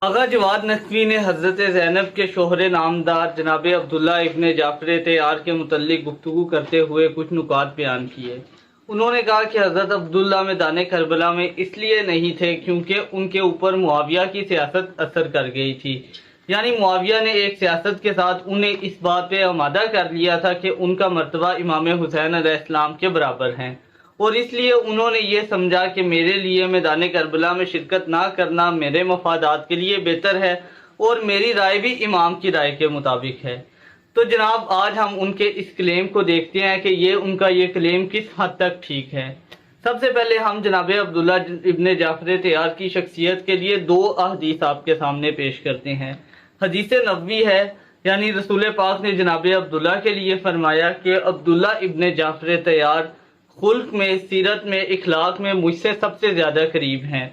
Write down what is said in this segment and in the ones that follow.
آغا جواد نقوی نے حضرت زینب کے شوہر نامدار جناب عبداللہ ابن جعفر طیار کے متعلق گفتگو کرتے ہوئے کچھ نکات بیان کیے۔ انہوں نے کہا کہ حضرت عبداللہ میدان کربلا میں اس لیے نہیں تھے کیونکہ ان کے اوپر معاویہ کی سیاست اثر کر گئی تھی، یعنی معاویہ نے ایک سیاست کے ساتھ انہیں اس بات پہ آمادہ کر لیا تھا کہ ان کا مرتبہ امام حسین علیہ السلام کے برابر ہیں، اور اس لیے انہوں نے یہ سمجھا کہ میرے لیے میدان کربلا میں شرکت نہ کرنا میرے مفادات کے لیے بہتر ہے، اور میری رائے بھی امام کی رائے کے مطابق ہے۔ تو جناب آج ہم ان کے اس کلیم کو دیکھتے ہیں کہ ان کا یہ کلیم کس حد تک ٹھیک ہے۔ سب سے پہلے ہم جناب عبداللہ ابن جعفر طیار کی شخصیت کے لیے دو احادیث آپ کے سامنے پیش کرتے ہیں۔ حدیث نبوی ہے، یعنی رسول پاک نے جناب عبداللہ کے لیے فرمایا کہ عبداللہ ابن جعفر طیار خلق میں، سیرت میں، اخلاق میں مجھ سے سب سے زیادہ قریب ہیں۔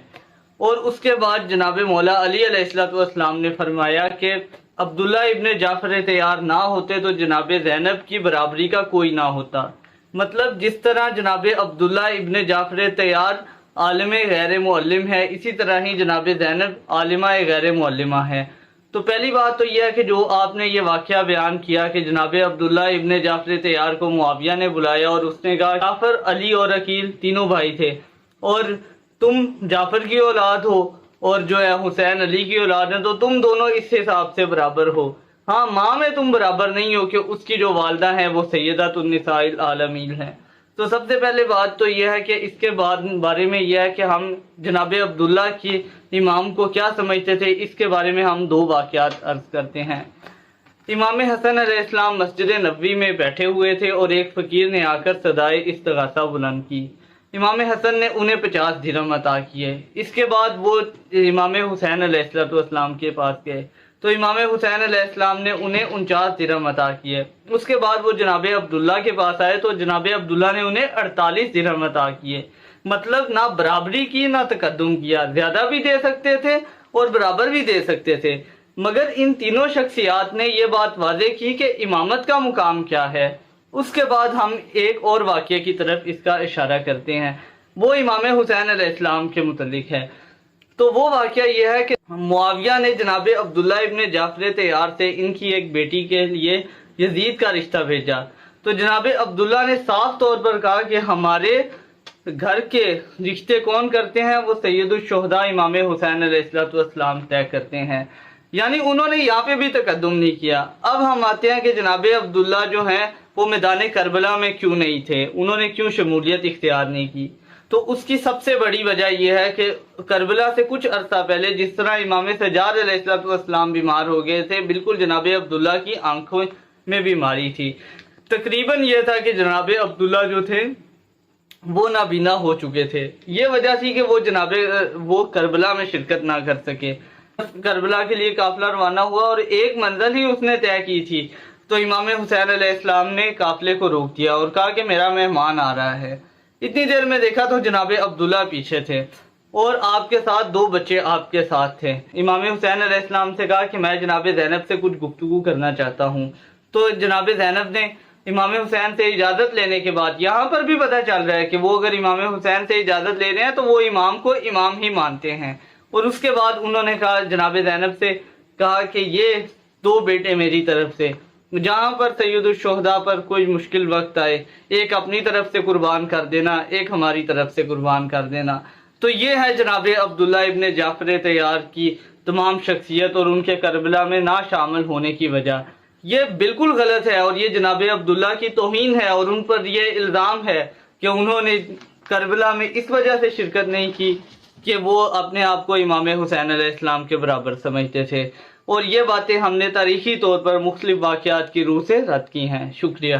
اور اس کے بعد جناب مولا علی علیہ السلام نے فرمایا کہ عبداللہ ابن جعفر طیار نہ ہوتے تو جناب زینب کی برابری کا کوئی نہ ہوتا۔ مطلب جس طرح جناب عبداللہ ابن جعفر طیار عالم غیر معلم ہے، اسی طرح ہی جناب زینب عالمہ غیر معلمہ ہے۔ تو پہلی بات تو یہ ہے کہ جو آپ نے یہ واقعہ بیان کیا کہ جناب عبداللہ ابن جعفر طیار کو معاویہ نے بلایا اور اس نے کہا جعفر، علی اور عقیل تینوں بھائی تھے، اور تم جعفر کی اولاد ہو اور جو ہے حسین علی کی اولاد ہیں، تو تم دونوں اس حساب سے برابر ہو۔ ہاں، ماں میں تم برابر نہیں ہو کہ اس کی جو والدہ ہیں وہ سیدۃ النساء العالمین ہیں۔ تو سب سے پہلے بات تو یہ ہے کہ اس کے بارے میں یہ ہے کہ ہم جناب عبداللہ کی امام کو کیا سمجھتے تھے، اس کے بارے میں ہم دو واقعات عرض کرتے ہیں۔ امام حسن علیہ السلام مسجد نبوی میں بیٹھے ہوئے تھے اور ایک فقیر نے آ کر صدائے استغاثہ بلند کی۔ امام حسن نے انہیں 50 درہم عطا کیے۔ اس کے بعد وہ امام حسین علیہ السلام کے پاس گئے تو امام حسین علیہ السلام نے انہیں 49 درہم عطا کیے۔ اس کے بعد وہ جناب عبداللہ کے پاس آئے تو جناب عبداللہ نے انہیں 48 درہم عطا کیے۔ مطلب نہ برابری کی نہ تقدم کیا، زیادہ بھی دے سکتے تھے اور برابر بھی دے سکتے تھے، مگر ان تینوں شخصیات نے یہ بات واضح کی کہ امامت کا مقام کیا ہے۔ اس کے بعد ہم ایک اور واقعے کی طرف اس کا اشارہ کرتے ہیں، وہ امام حسین علیہ السلام کے متعلق ہے۔ تو وہ واقعہ یہ ہے کہ معاویہ نے جناب عبداللہ ابن جعفر طیار سے ان کی ایک بیٹی کے لیے یزید کا رشتہ بھیجا، تو جناب عبداللہ نے صاف طور پر کہا کہ ہمارے گھر کے رشتے کون کرتے ہیں، وہ سید الشہداء امام حسین علیہ السلام طے کرتے ہیں، یعنی انہوں نے یہاں پہ بھی تقدم نہیں کیا۔ اب ہم آتے ہیں کہ جناب عبداللہ جو ہیں وہ میدان کربلا میں کیوں نہیں تھے، انہوں نے کیوں شمولیت اختیار نہیں کی۔ تو اس کی سب سے بڑی وجہ یہ ہے کہ کربلا سے کچھ عرصہ پہلے جس طرح امام سجاد علیہ السلام بیمار ہو گئے تھے، بالکل جناب عبداللہ کی آنکھوں میں بیماری تھی۔ تقریباً یہ تھا کہ جناب عبداللہ جو تھے وہ نابینا ہو چکے تھے، یہ وجہ تھی کہ وہ کربلا میں شرکت نہ کر سکے۔ کربلا کے لیے قافلہ روانہ ہوا اور ایک منزل ہی اس نے طے کی تھی، تو امام حسین علیہ السلام نے قافلے کو روک دیا اور کہا کہ میرا مہمان آ رہا ہے۔ اتنی دیر میں دیکھا تو جناب عبداللہ پیچھے تھے اور آپ کے ساتھ دو بچے آپ کے ساتھ تھے۔ امام حسین علیہ السلام سے کہا کہ میں جناب زینب سے کچھ گفتگو کرنا چاہتا ہوں، تو جناب زینب نے امام حسین سے اجازت لینے کے بعد، یہاں پر بھی پتہ چل رہا ہے کہ وہ اگر امام حسین سے اجازت لے رہے ہیں تو وہ امام کو امام ہی مانتے ہیں، اور اس کے بعد انہوں نے کہا جناب زینب سے کہا کہ یہ دو بیٹے میری طرف سے، جہاں پر سید الشہداء پر کوئی مشکل وقت آئے، ایک اپنی طرف سے قربان کر دینا، ایک ہماری طرف سے قربان کر دینا۔ تو یہ ہے جناب عبداللہ ابن جعفر طیار کی تمام شخصیت اور ان کے کربلا میں نہ شامل ہونے کی وجہ۔ یہ بالکل غلط ہے اور یہ جناب عبداللہ کی توہین ہے، اور ان پر یہ الزام ہے کہ انہوں نے کربلا میں اس وجہ سے شرکت نہیں کی کہ وہ اپنے آپ کو امام حسین علیہ السلام کے برابر سمجھتے تھے، اور یہ باتیں ہم نے تاریخی طور پر مختلف واقعات کی روح سے رد کی ہیں۔ شکریہ۔